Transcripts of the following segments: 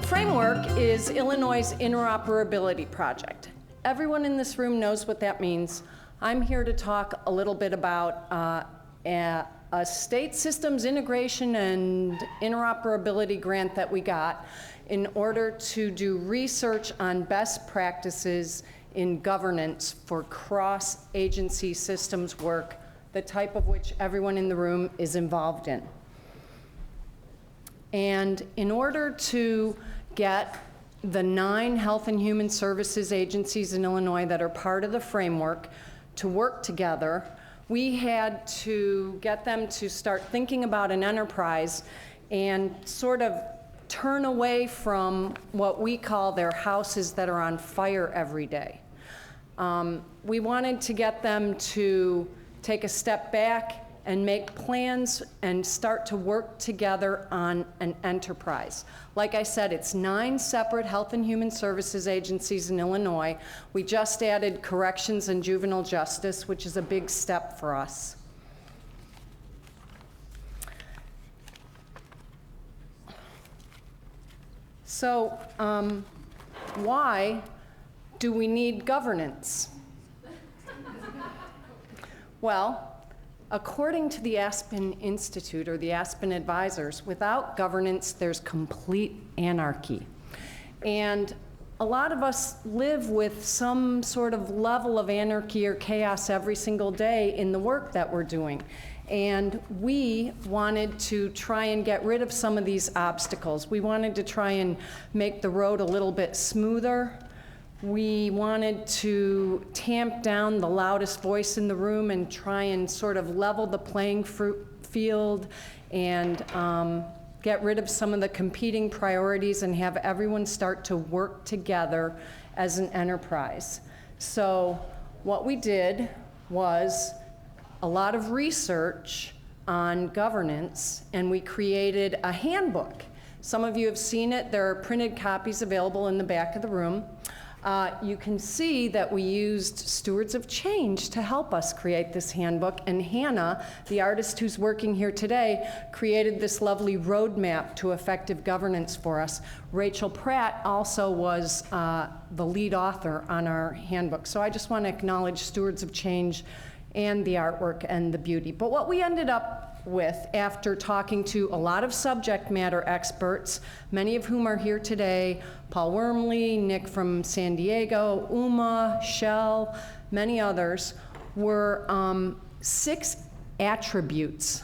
framework is Illinois' interoperability project. Everyone in this room knows what that means. I'm here to talk a little bit about a state systems integration and interoperability grant that we got in order to do research on best practices in governance for cross-agency systems work, the type of which everyone in the room is involved in. And in order to get the 9 health and human services agencies in Illinois that are part of the framework to work together, we had to get them to start thinking about an enterprise and sort of turn away from what we call their houses that are on fire every day. We wanted to get them to take a step back and make plans and start to work together on an enterprise. Like I said, it's 9 separate health and human services agencies in Illinois. We just added corrections and juvenile justice, which is a big step for us. So, why do we need governance? Well, according to the Aspen Institute, or the Aspen Advisors, without governance, there's complete anarchy. And a lot of us live with some sort of level of anarchy or chaos every single day in the work that we're doing. And we wanted to try and get rid of some of these obstacles. We wanted to try and make the road a little bit smoother. We wanted to tamp down the loudest voice in the room and try and sort of level the playing field and get rid of some of the competing priorities and have everyone start to work together as an enterprise. So what we did was a lot of research on governance, and we created a handbook. Some of you have seen it. There are printed copies available in the back of the room. You can see that we used stewards of change to help us create this handbook, and Hannah, the artist who's working here today, created this lovely roadmap to effective governance for us. Rachel Pratt also was the lead author on our handbook. So I just want to acknowledge stewards of change and the artwork and the beauty. But what we ended up with, after talking to a lot of subject matter experts, many of whom are here today, Paul Wormley, Nick from San Diego, Uma, Shell, many others, were 6 attributes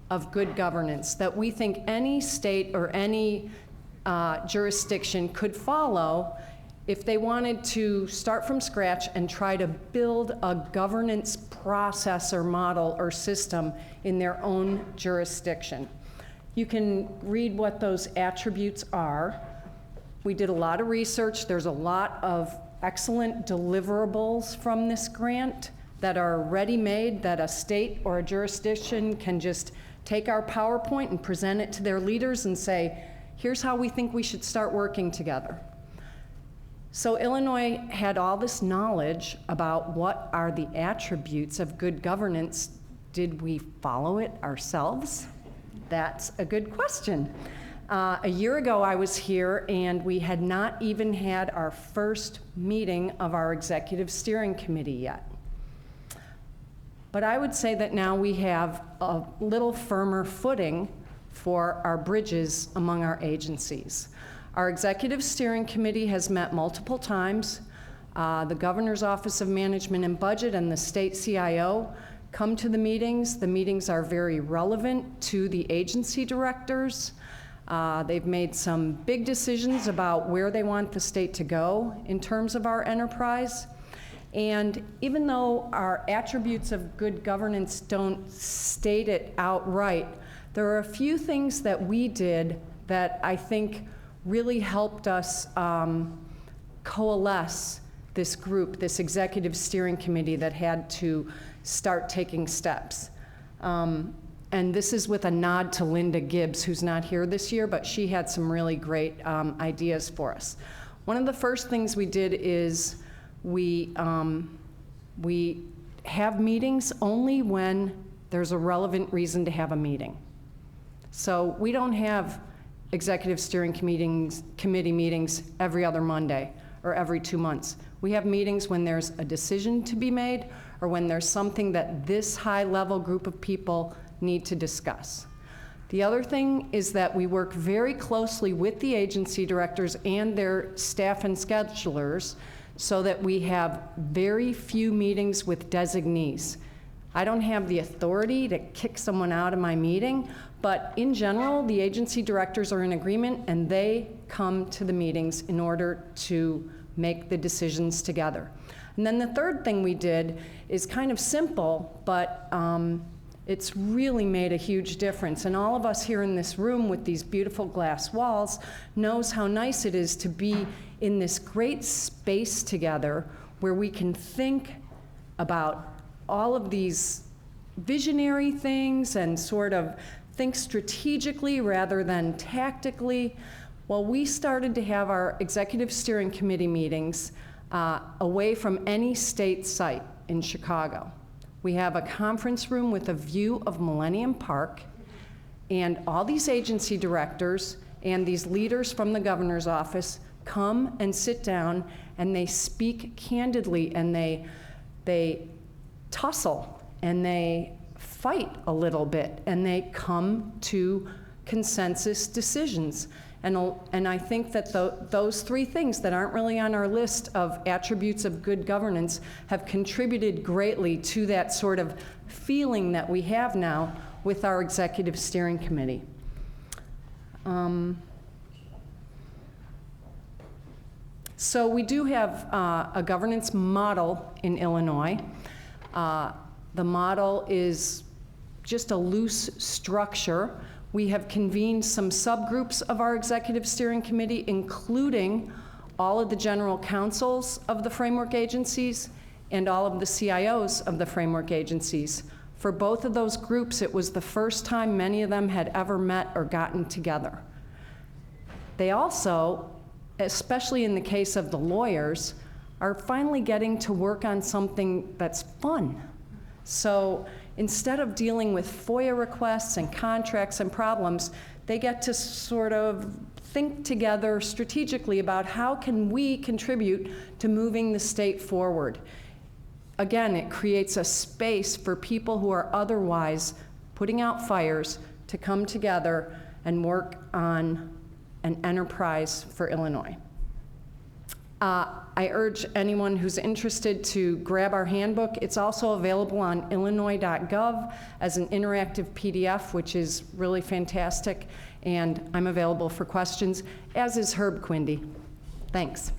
of good governance that we think any state or any jurisdiction could follow if they wanted to start from scratch and try to build a governance process or model or system in their own jurisdiction. You can read what those attributes are. We did a lot of research. There's a lot of excellent deliverables from this grant that are ready-made, that a state or a jurisdiction can just take our PowerPoint and present it to their leaders and say, here's how we think we should start working together. So Illinois had all this knowledge about what are the attributes of good governance. Did we follow it ourselves? That's a good question. A year ago I was here and we had not even had our first meeting of our executive steering committee yet. But I would say that now we have a little firmer footing for our bridges among our agencies. Our executive steering committee has met multiple times. The Governor's Office of Management and Budget and the state CIO come to the meetings. The meetings are very relevant to the agency directors. They've made some big decisions about where they want the state to go in terms of our enterprise. And even though our attributes of good governance don't state it outright, there are a few things that we did that I think really helped us coalesce this group, this executive steering committee that had to start taking steps. And this is with a nod to Linda Gibbs, who's not here this year, but she had some really great ideas for us. One of the first things we did is we have meetings only when there's a relevant reason to have a meeting. So we don't have executive steering committee meetings every other Monday or every 2 months. We have meetings when there's a decision to be made or when there's something that this high-level group of people need to discuss. The other thing is that we work very closely with the agency directors and their staff and schedulers so that we have very few meetings with designees. I don't have the authority to kick someone out of my meeting, but in general, the agency directors are in agreement and they come to the meetings in order to make the decisions together. And then the third thing we did is kind of simple, but it's really made a huge difference. And all of us here in this room with these beautiful glass walls knows how nice it is to be in this great space together where we can think about all of these visionary things and sort of think strategically rather than tactically. Well, we started to have our executive steering committee meetings away from any state site in Chicago. We have a conference room with a view of Millennium Park, and all these agency directors and these leaders from the governor's office come and sit down and they speak candidly and they tussle and they fight a little bit and they come to consensus decisions. And I think that those three things that aren't really on our list of attributes of good governance have contributed greatly to that sort of feeling that we have now with our executive steering committee. So we do have a governance model in Illinois. The model is just a loose structure. We have convened some subgroups of our executive steering committee, including all of the general counsels of the framework agencies and all of the CIOs of the framework agencies. For both of those groups, it was the first time many of them had ever met or gotten together. They also, especially in the case of the lawyers, are finally getting to work on something that's fun. So instead of dealing with FOIA requests and contracts and problems, they get to sort of think together strategically about how can we contribute to moving the state forward. Again, it creates a space for people who are otherwise putting out fires to come together and work on an enterprise for Illinois. I urge anyone who's interested to grab our handbook. It's also available on illinois.gov as an interactive PDF, which is really fantastic, and I'm available for questions, as is Herb Quindy. Thanks.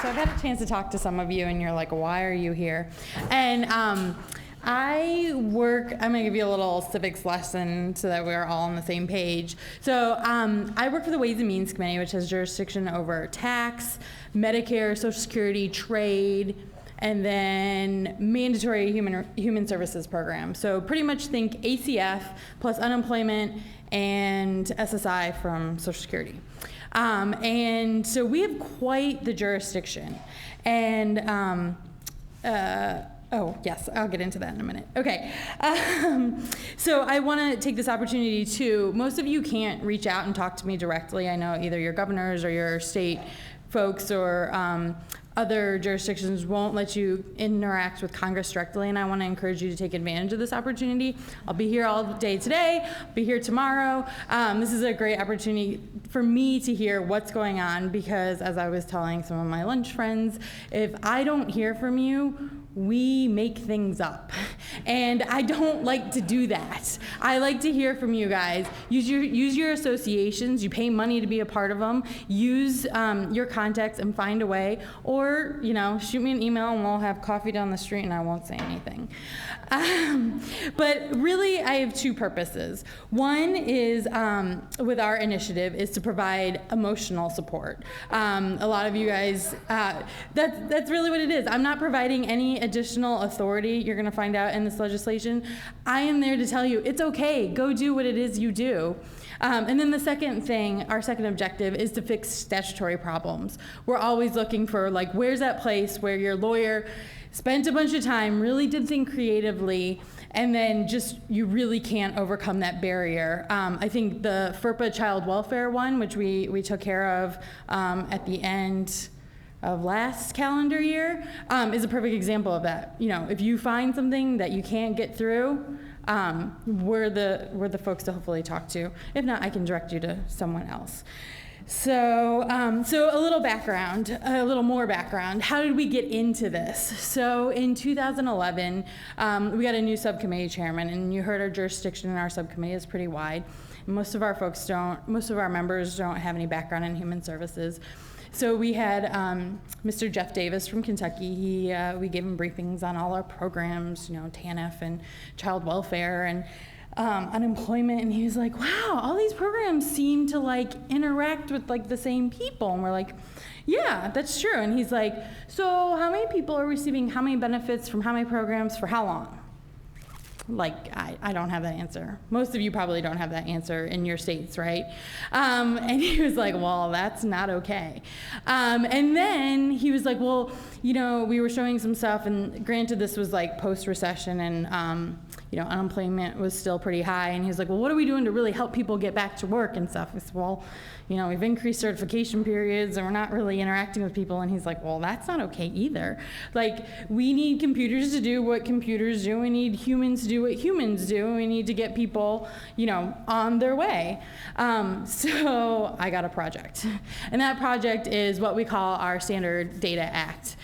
So I've had a chance to talk to some of you, and you're like, why are you here? And I'm gonna give you a little civics lesson so that we're all on the same page. So I work for the Ways and Means Committee, which has jurisdiction over tax, Medicare, Social Security, trade, and then mandatory human services program. So pretty much think ACF plus unemployment and SSI from Social Security. And so we have quite the jurisdiction. And oh, yes, I'll get into that in a minute. Okay, so I want to take this opportunity to, most of you can't reach out and talk to me directly. I know either your governors or your state folks or other jurisdictions won't let you interact with Congress directly, and I want to encourage you to take advantage of this opportunity. I'll be here all day today, I'll be here tomorrow. This is a great opportunity for me to hear what's going on, because as I was telling some of my lunch friends, if I don't hear from you, we make things up. And I don't like to do that. I like to hear from you guys. Use your associations. You pay money to be a part of them. Use your contacts and find a way. Or, shoot me an email and we'll have coffee down the street and I won't say anything. But really, I have two purposes. One is, with our initiative, is to provide emotional support. A lot of you guys, that's really what it is. I'm not providing any additional authority. You're going to find out in this legislation. I am there to tell you it's okay. Go do what it is you do. And then the second thing, our second objective, is to fix statutory problems. We're always looking for, where's that place where your lawyer spent a bunch of time, really did think creatively, and then just you really can't overcome that barrier. I think the FERPA child welfare one, which we took care of at the end of last calendar year, is a perfect example of that. You know, if you find something that you can't get through, we're the folks to hopefully talk to. If not, I can direct you to someone else. So a little background, a little more background. How did we get into this? So in 2011, we got a new subcommittee chairman, and you heard our jurisdiction in our subcommittee is pretty wide. Most of our members don't have any background in human services. So we had Mr. Jeff Davis from Kentucky. We gave him briefings on all our programs, you know, TANF and child welfare and unemployment, and he was like, wow, all these programs seem to like interact with like the same people. And we're like, yeah, that's true. And he's like, so how many people are receiving how many benefits from how many programs for how long? Like, I don't have that answer. Most of you probably don't have that answer in your states, right? And he was like, well, that's not okay. And then he was like, well, you know, we were showing some stuff, and granted this was like post-recession, and you know, unemployment was still pretty high, and he was like, well, what are we doing to really help people get back to work and stuff? I said, well, you know, we've increased certification periods, and we're not really interacting with people. And he's like, well, that's not okay either. Like, we need computers to do what computers do. We need humans to do what humans do. And we need to get people, you know, on their way. So I got a project. And that project is what we call our Standard Data Act.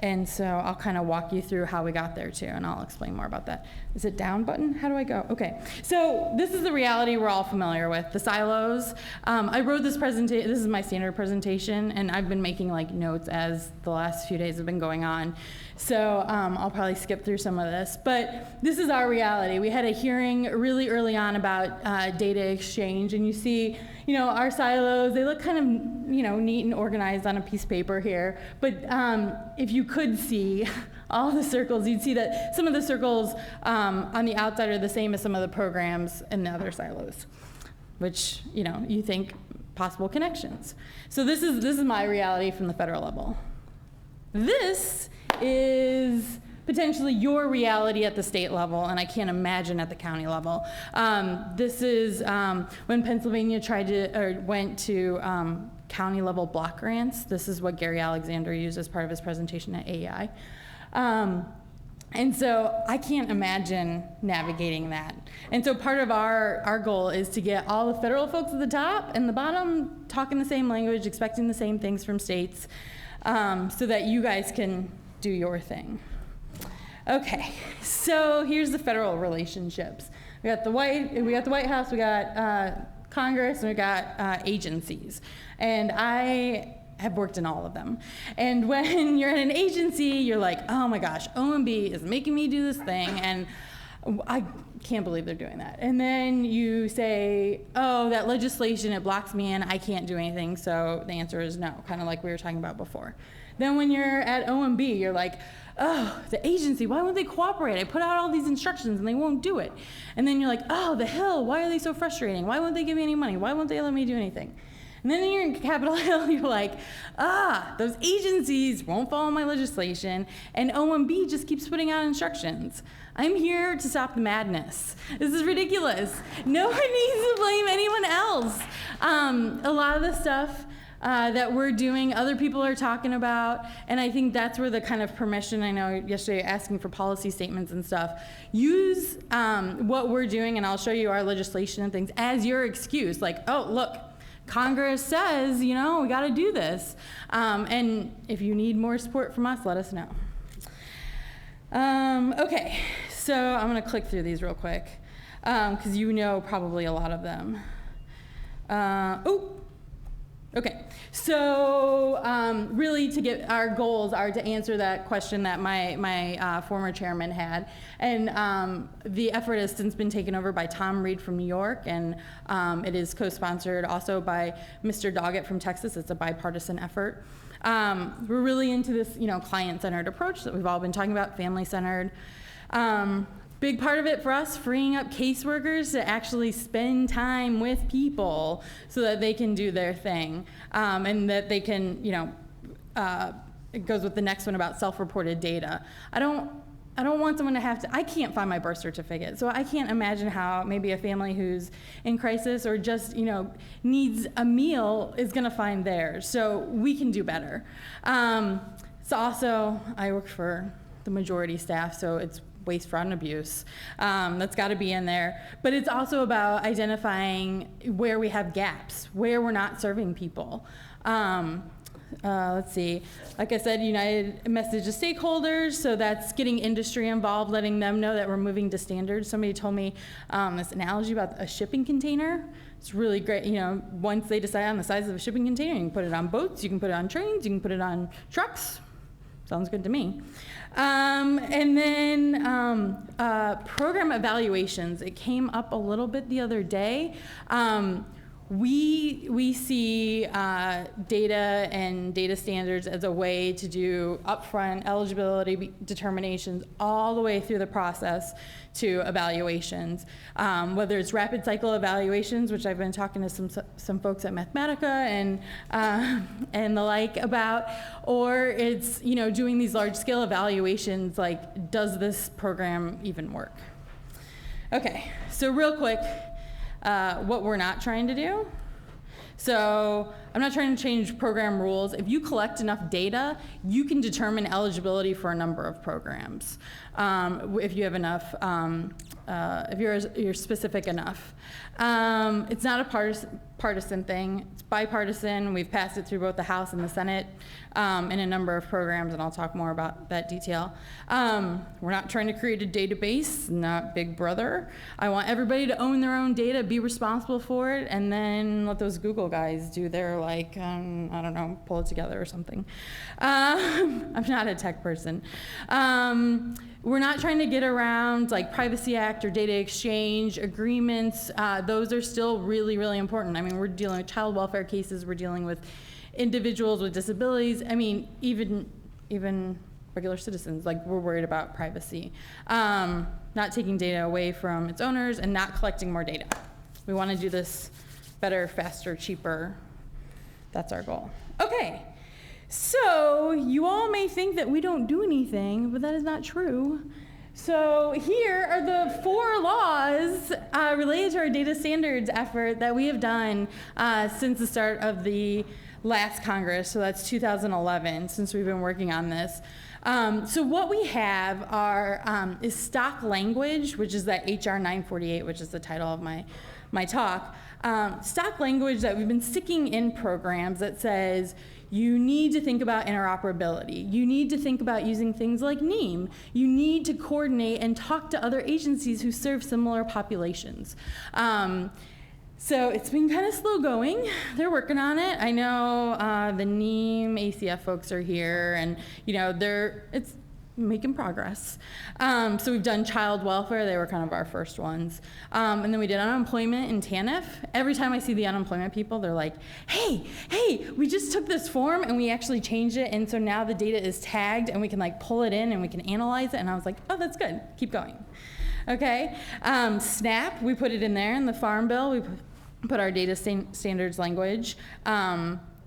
And so I'll kind of walk you through how we got there too, and I'll explain more about that. Is it down button? How do I go? Okay, so this is the reality we're all familiar with, the silos. I wrote this presentation, this is my standard presentation, and I've been making like notes as the last few days have been going on. So I'll probably skip through some of this, but this is our reality. We had a hearing really early on about data exchange, and you see, you know, our silos, they look kind of, you know, neat and organized on a piece of paper here, but if you could see all the circles, you'd see that some of the circles on the outside are the same as some of the programs in the other silos, which, you know, you think possible connections. So this is my reality from the federal level. This is potentially your reality at the state level, and I can't imagine at the county level. This is when Pennsylvania went to county level block grants. This is what Gary Alexander used as part of his presentation at AEI. And so I can't imagine navigating that. And so part of our goal is to get all the federal folks at the top and the bottom talking the same language, expecting the same things from states, so that you guys can do your thing. Okay, so here's the federal relationships. We got the White House, we got Congress, and we got agencies. And I have worked in all of them. And when you're in an agency, you're like, oh my gosh, OMB is making me do this thing, and I can't believe they're doing that. And then you say, oh, that legislation, it blocks me in, I can't do anything, so the answer is no, kind of like we were talking about before. Then when you're at OMB, you're like, oh, the agency, why won't they cooperate? I put out all these instructions and they won't do it. And then you're like, oh, the Hill, why are they so frustrating? Why won't they give me any money? Why won't they let me do anything? And then you're in Capitol Hill, you're like, those agencies won't follow my legislation, and OMB just keeps putting out instructions. I'm here to stop the madness. This is ridiculous. No one needs to blame anyone else. A lot of the stuff that we're doing, other people are talking about, and I think that's where the kind of permission, I know yesterday asking for policy statements and stuff, use what we're doing, and I'll show you our legislation and things, as your excuse. Like, oh, look, Congress says, you know, we got to do this. And if you need more support from us, let us know. Okay, so I'm going to click through these real quick, because you know probably a lot of them. Okay, so really to get our goals are to answer that question that my former chairman had, and the effort has since been taken over by Tom Reed from New York, and it is co-sponsored also by Mr. Doggett from Texas. It's a bipartisan effort. We're really into this, you know, client-centered approach that we've all been talking about, family-centered. Big part of it for us, freeing up caseworkers to actually spend time with people so that they can do their thing, and that they can, you know, it goes with the next one about self-reported data. I don't want someone to have to, I can't find my birth certificate, so I can't imagine how maybe a family who's in crisis or just, needs a meal is gonna find theirs. So we can do better. So also, I work for the majority staff, so it's waste, fraud, and abuse. That's gotta be in there. But it's also about identifying where we have gaps, where we're not serving people. Let's see, like I said, United message to stakeholders, so that's getting industry involved, letting them know that we're moving to standards. Somebody told me this analogy about a shipping container. It's really great, once they decide on the size of a shipping container, you can put it on boats, you can put it on trains, you can put it on trucks. Sounds good to me. And then program evaluations. It came up a little bit the other day. We see data and data standards as a way to do upfront eligibility determinations all the way through the process to evaluations. Whether it's rapid cycle evaluations, which I've been talking to some folks at Mathematica and the like about, or it's doing these large scale evaluations like, does this program even work? Okay, so real quick. What we're not trying to do. So I'm not trying to change program rules. If you collect enough data, you can determine eligibility for a number of programs. If you have enough, if you're specific enough. It's not a partisan thing. It's bipartisan. We've passed it through both the House and the Senate in a number of programs, and I'll talk more about that detail. We're not trying to create a database, not Big Brother. I want everybody to own their own data, be responsible for it, and then let those Google guys do their, I don't know, pull it together or something. I'm not a tech person. We're not trying to get around Privacy Act or data exchange agreements. Those are still really, really important. I mean, we're dealing with child welfare cases. We're dealing with individuals with disabilities. I mean, even regular citizens, we're worried about privacy. Not taking data away from its owners and not collecting more data. We want to do this better, faster, cheaper. That's our goal. Okay. So you all may think that we don't do anything, but that is not true. So here are the 4 laws related to our data standards effort that we have done since the start of the last Congress. So that's 2011, since we've been working on this. So what we have is stock language, which is that HR 948, which is the title of my talk. Stock language that we've been sticking in programs that says, you need to think about interoperability. You need to think about using things like NEEM. You need to coordinate and talk to other agencies who serve similar populations. So it's been kind of slow going. They're working on it. I know the NEEM ACF folks are here, and it's making progress. So we've done child welfare. They were kind of our first ones. And then we did unemployment and TANF. Every time I see the unemployment people, they're like, hey, we just took this form and we actually changed it. And so now the data is tagged and we can pull it in and we can analyze it. And I was like, oh, that's good. Keep going. Okay. SNAP, we put it in there in the Farm Bill. We put our data standards language.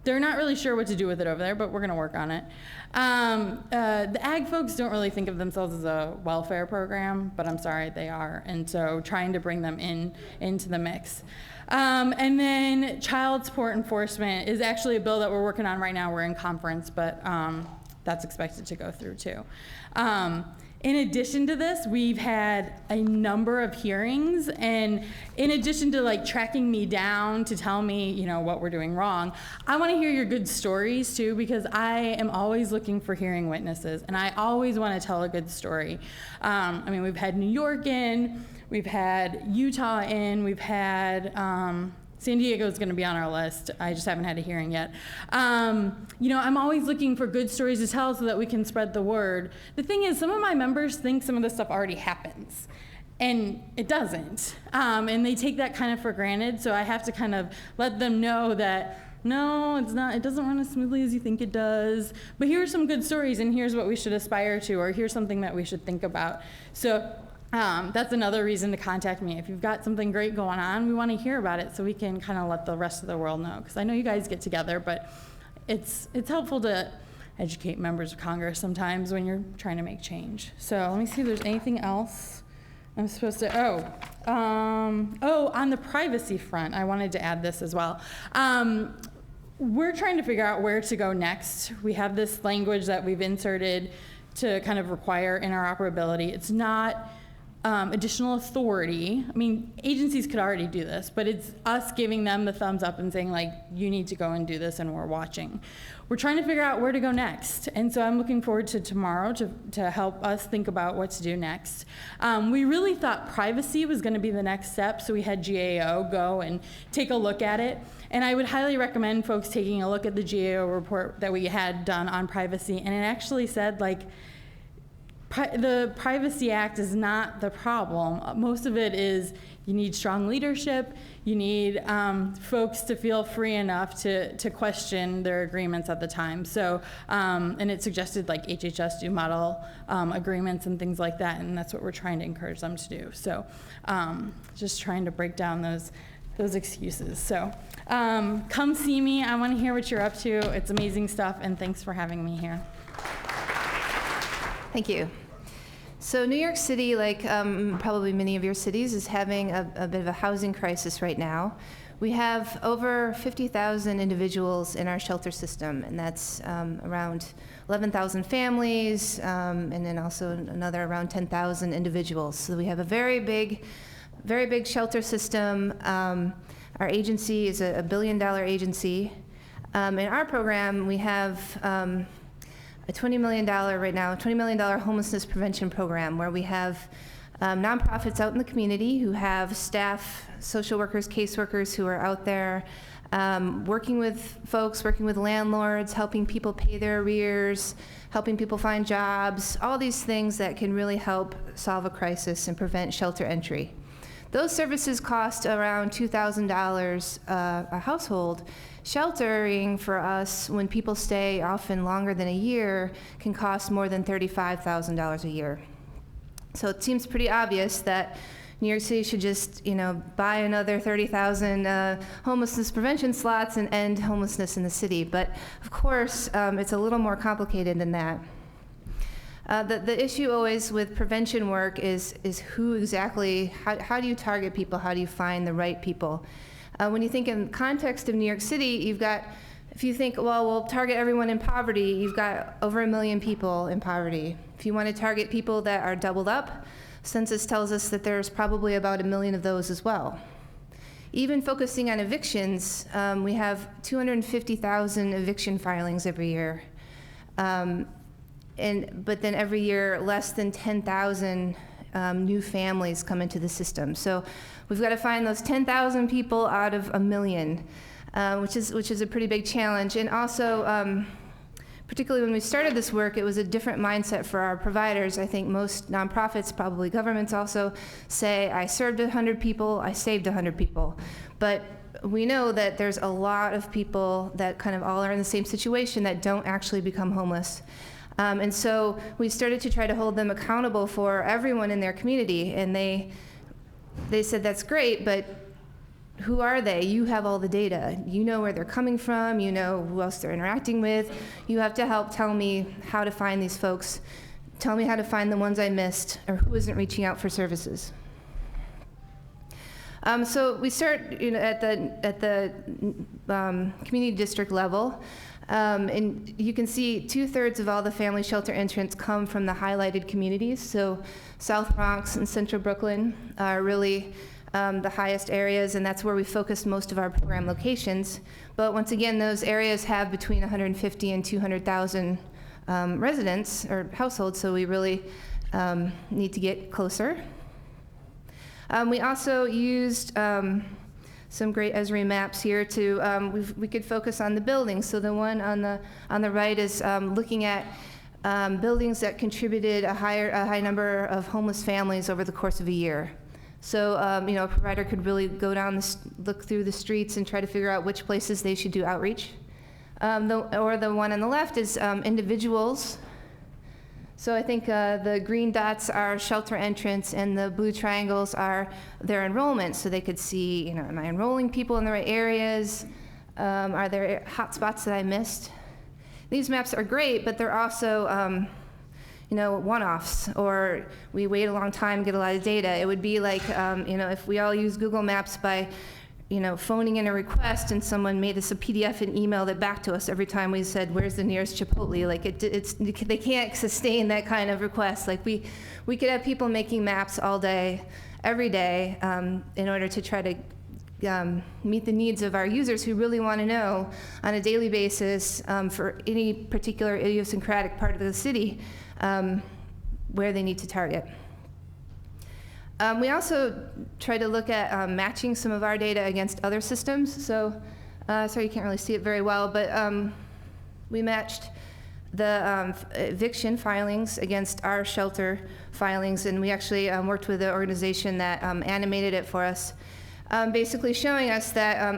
They're not really sure what to do with it over there, but we're going to work on it. The ag folks don't really think of themselves as a welfare program, but I'm sorry, they are. And so trying to bring them into the mix. And then child support enforcement is actually a bill that we're working on right now. We're in conference, but that's expected to go through too. In addition to this, we've had a number of hearings, and in addition to tracking me down to tell me, what we're doing wrong, I want to hear your good stories too, because I am always looking for hearing witnesses, and I always want to tell a good story. We've had New York in, we've had Utah in, we've had San Diego is going to be on our list. I just haven't had a hearing yet. I'm always looking for good stories to tell so that we can spread the word. The thing is, some of my members think some of this stuff already happens, and it doesn't. And they take that kind of for granted, so I have to kind of let them know that, no, it's not. It doesn't run as smoothly as you think it does. But here are some good stories, and here's what we should aspire to, or here's something that we should think about. So that's another reason to contact me. If you've got something great going on, we want to hear about it so we can kind of let the rest of the world know. Because I know you guys get together, but it's helpful to educate members of Congress sometimes when you're trying to make change. So let me see if there's anything else I'm supposed to, on the privacy front, I wanted to add this as well. We're trying to figure out where to go next. We have this language that we've inserted to kind of require interoperability. It's not additional authority. I mean, agencies could already do this, but it's us giving them the thumbs up and saying, like, you need to go and do this, and we're watching. We're trying to figure out where to go next, and so I'm looking forward to tomorrow to help us think about what to do next. We really thought privacy was going to be the next step, so we had GAO go and take a look at it, and I would highly recommend folks taking a look at the GAO report that we had done on privacy, and it actually said, like, the Privacy Act is not the problem. Most of it is you need strong leadership, you need folks to feel free enough to question their agreements at the time. So, and it suggested like HHS do model agreements and things like that, and that's what we're trying to encourage them to do. So just trying to break down those excuses. So come see me, I wanna hear what you're up to. It's amazing stuff, and thanks for having me here. Thank you. So New York City, like probably many of your cities, is having a bit of a housing crisis right now. We have over 50,000 individuals in our shelter system, and that's around 11,000 families, and then also another around 10,000 individuals. So we have a very big shelter system. Our agency is a $1 billion agency. In our program, we have a $20 million right now, $20 million homelessness prevention program where we have nonprofits out in the community who have staff, social workers, caseworkers who are out there working with folks, working with landlords, helping people pay their arrears, helping people find jobs, all these things that can really help solve a crisis and prevent shelter entry. Those services cost around $2,000 a household. Sheltering for us, when people stay often longer than a year, can cost more than $35,000 a year. So it seems pretty obvious that New York City should just, buy another 30,000 homelessness prevention slots and end homelessness in the city. But of course, it's a little more complicated than that. The issue always with prevention work is who exactly, how do you target people? How do you find the right people? When you think in the context of New York City, you've got, if you think, well, we'll target everyone in poverty, you've got over 1 million people in poverty. If you want to target people that are doubled up, census tells us that there's probably about 1 million of those as well. Even focusing on evictions, we have 250,000 eviction filings every year. But then every year, less than 10,000 new families come into the system. So we've got to find those 10,000 people out of 1 million, which is a pretty big challenge. And also, particularly when we started this work, it was a different mindset for our providers. I think most nonprofits, probably governments also, say, I served 100 people, I saved 100 people. But we know that there's a lot of people that kind of all are in the same situation that don't actually become homeless. And so we started to try to hold them accountable for everyone in their community, and they said, that's great, but who are they? You have all the data. You know where they're coming from. You know who else they're interacting with. You have to help tell me how to find these folks. Tell me how to find the ones I missed or who isn't reaching out for services. So we start at the community district level. And you can see 2/3 of all the family shelter entrants come from the highlighted communities. So South Bronx and Central Brooklyn are really the highest areas, and that's where we focus most of our program locations. But once again, those areas have between 150 and 200,000 residents or households, so we really need to get closer. We also used some great Esri maps here to, we could focus on the buildings. So the one on the right is looking at buildings that contributed a high number of homeless families over the course of a year. So a provider could really go down, look through the streets and try to figure out which places they should do outreach. Or the one on the left is individuals. So I think the green dots are shelter entrants, and the blue triangles are their enrollment. So they could see, am I enrolling people in the right areas? Are there hot spots that I missed? these maps are great, but they're also, one-offs, or we wait a long time, get a lot of data. It would be like, if we all use Google Maps by, phoning in a request and someone made us a PDF and emailed it back to us every time we said, where's the nearest Chipotle? Like they can't sustain that kind of request. Like we could have people making maps all day, every day, in order to try to meet the needs of our users who really want to know on a daily basis for any particular idiosyncratic part of the city where they need to target. We also try to look at matching some of our data against other systems. So, sorry, you can't really see it very well, but we matched the eviction filings against our shelter filings, and we actually worked with an organization that animated it for us, basically showing us that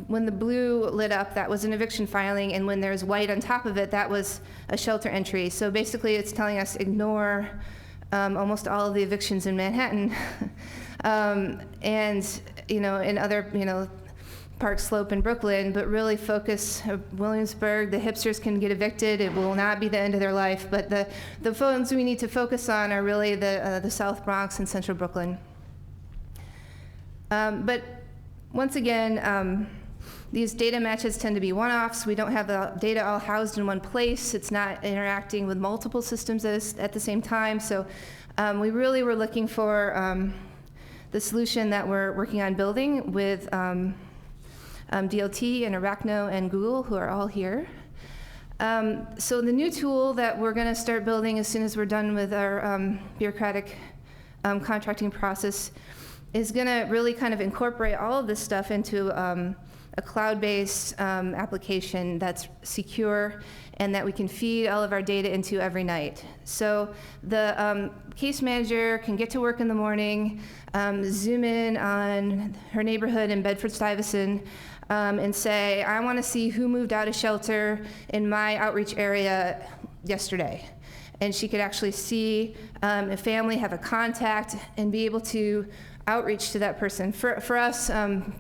when the blue lit up, that was an eviction filing, and when there's white on top of it, that was a shelter entry. So basically, it's telling us ignore almost all of the evictions in Manhattan, and in other Park Slope in Brooklyn, but really focus Williamsburg. The hipsters can get evicted; it will not be the end of their life. But the phones we need to focus on are really the South Bronx and Central Brooklyn. But once again, these data matches tend to be one-offs. We don't have the data all housed in one place. It's not interacting with multiple systems at the same time. So we really were looking for the solution that we're working on building with DLT and Arachno and Google, who are all here. So the new tool that we're going to start building as soon as we're done with our bureaucratic contracting process is going to really kind of incorporate all of this stuff into a cloud-based application that's secure and that we can feed all of our data into every night. So the case manager can get to work in the morning, zoom in on her neighborhood in Bedford-Stuyvesant, and say, I want to see who moved out of shelter in my outreach area yesterday. And she could actually see a family, have a contact, and be able to outreach to that person. For us,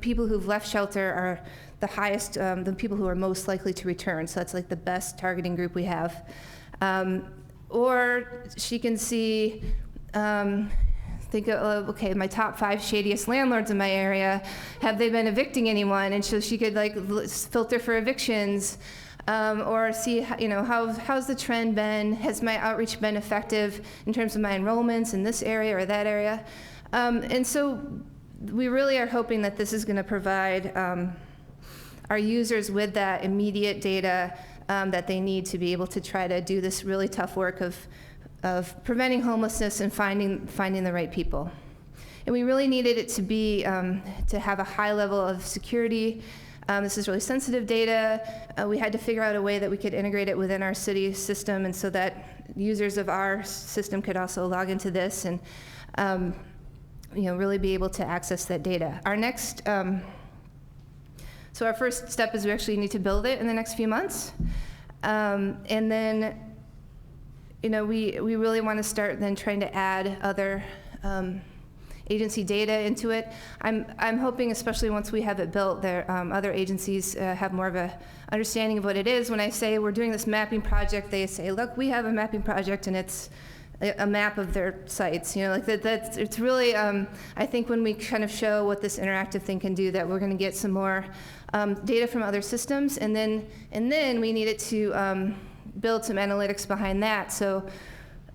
people who've left shelter are the highest, the people who are most likely to return. So that's like the best targeting group we have. Or she can see, think of, okay, my top 5 shadiest landlords in my area, have they been evicting anyone? And so she could filter for evictions. Or see, how's the trend been? Has my outreach been effective in terms of my enrollments in this area or that area? And so we really are hoping that this is going to provide our users with that immediate data that they need to be able to try to do this really tough work of preventing homelessness and finding the right people. And we really needed it to be to have a high level of security. This is really sensitive data. We had to figure out a way that we could integrate it within our city system, and so that users of our system could also log into this and really be able to access that data. Our next, so our first step is we actually need to build it in the next few months, and then we really want to start then trying to add other agency data into it. I'm hoping, especially once we have it built, there other agencies have more of a understanding of what it is. When I say we're doing this mapping project, they say, look, we have a mapping project, and it's a map of their sites. It's really, I think when we kind of show what this interactive thing can do, that we're going to get some more data from other systems, and then we needed to build some analytics behind that. So,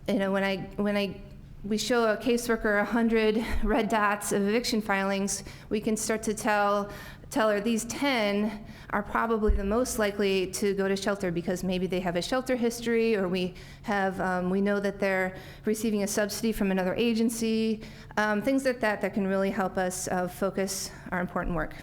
when we show a caseworker 100 red dots of eviction filings, we can start to tell her these 10 are probably the most likely to go to shelter because maybe they have a shelter history, or we know that they're receiving a subsidy from another agency, things like that can really help us focus our important work.